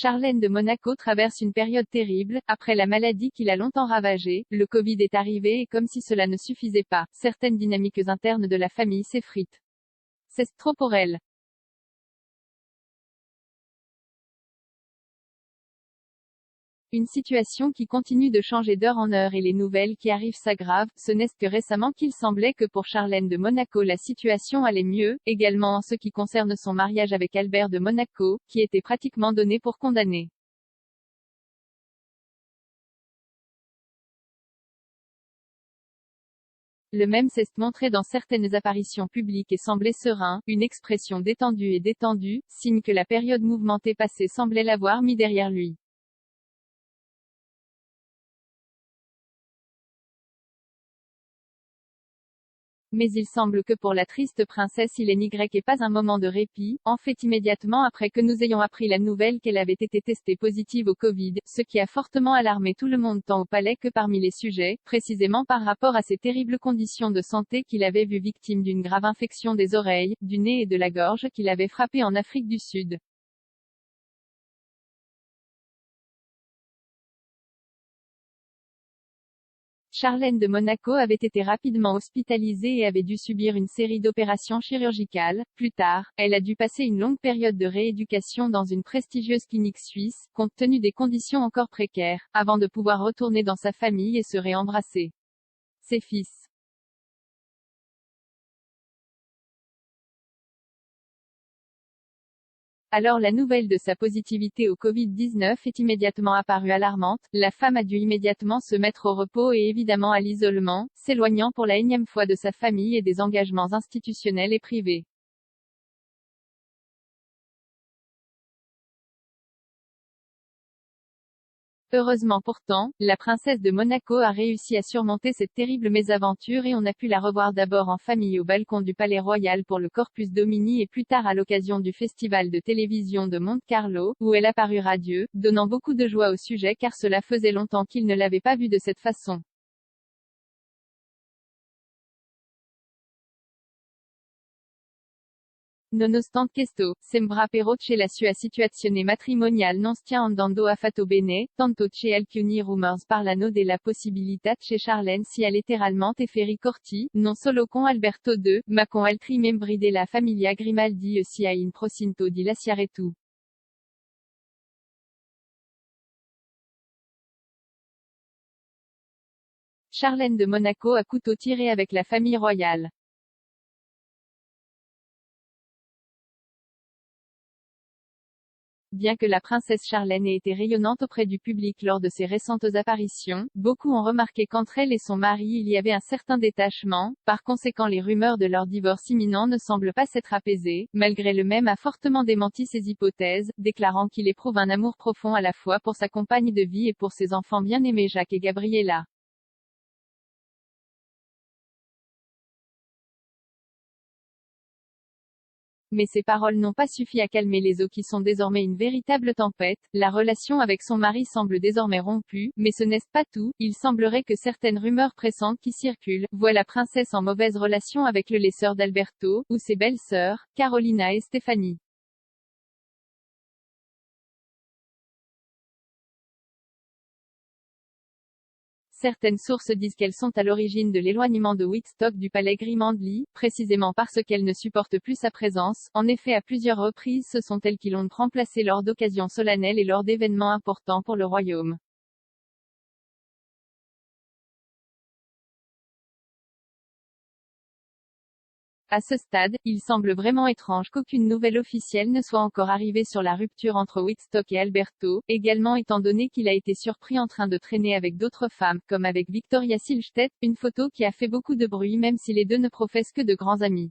Charlène de Monaco traverse une période terrible. Après la maladie qui l'a longtemps ravagée, le Covid est arrivé et comme si cela ne suffisait pas, certaines dynamiques internes de la famille s'effritent. C'est trop pour elle. Une situation qui continue de changer d'heure en heure et les nouvelles qui arrivent s'aggravent. Ce n'est que récemment qu'il semblait que pour Charlène de Monaco la situation allait mieux, également en ce qui concerne son mariage avec Albert de Monaco, qui était pratiquement donné pour condamné. Le même s'est montré dans certaines apparitions publiques et semblait serein, une expression détendue, signe que la période mouvementée passée semblait l'avoir mis derrière lui. Mais il semble que pour la triste princesse il n'y ait pas un moment de répit, en fait immédiatement après que nous ayons appris la nouvelle qu'elle avait été testée positive au Covid, ce qui a fortement alarmé tout le monde tant au palais que parmi les sujets, précisément par rapport à ces terribles conditions de santé qu'il avait vu victime d'une grave infection des oreilles, du nez et de la gorge qu'il avait frappé en Afrique du Sud. Charlène de Monaco avait été rapidement hospitalisée et avait dû subir une série d'opérations chirurgicales. Plus tard, elle a dû passer une longue période de rééducation dans une prestigieuse clinique suisse, compte tenu des conditions encore précaires, avant de pouvoir retourner dans sa famille et se réembrasser. Ses fils. Alors la nouvelle de sa positivité au Covid-19 est immédiatement apparue alarmante, la femme a dû immédiatement se mettre au repos et évidemment à l'isolement, s'éloignant pour la énième fois de sa famille et des engagements institutionnels et privés. Heureusement pourtant, la princesse de Monaco a réussi à surmonter cette terrible mésaventure et on a pu la revoir d'abord en famille au balcon du Palais Royal pour le Corpus Domini et plus tard à l'occasion du festival de télévision de Monte Carlo, où elle a paru radieux, donnant beaucoup de joie au sujet car cela faisait longtemps qu'il ne l'avait pas vue de cette façon. Nonostante questo, sembra però che la sua situazione matrimoniale non stia andando affatto bene, tanto che alcuni rumors parlano della possibilità che Charlène sia letteralmente ferri corti, non solo con Alberto II, ma con altri membri della famiglia Grimaldi sia in procinto di lasciare tu. Charlène de Monaco à couteau tiré avec la famille royale. Bien que la princesse Charlène ait été rayonnante auprès du public lors de ses récentes apparitions, beaucoup ont remarqué qu'entre elle et son mari il y avait un certain détachement, par conséquent les rumeurs de leur divorce imminent ne semblent pas s'être apaisées, malgré le même a fortement démenti ces hypothèses, déclarant qu'il éprouve un amour profond à la fois pour sa compagne de vie et pour ses enfants bien-aimés Jacques et Gabriella. Mais ces paroles n'ont pas suffi à calmer les eaux qui sont désormais une véritable tempête. La relation avec son mari semble désormais rompue, mais ce n'est pas tout. Il semblerait que certaines rumeurs pressantes qui circulent voient la princesse en mauvaise relation avec les sœurs d'Alberto, ou ses belles-sœurs, Carolina et Stéphanie. Certaines sources disent qu'elles sont à l'origine de l'éloignement de Woodstock du palais Grimaldi, précisément parce qu'elles ne supportent plus sa présence. En effet, à plusieurs reprises ce sont elles qui l'ont remplacé lors d'occasions solennelles et lors d'événements importants pour le royaume. À ce stade, il semble vraiment étrange qu'aucune nouvelle officielle ne soit encore arrivée sur la rupture entre Woodstock et Alberto, également étant donné qu'il a été surpris en train de traîner avec d'autres femmes, comme avec Victoria Silvstedt, une photo qui a fait beaucoup de bruit même si les deux ne professent que de grands amis.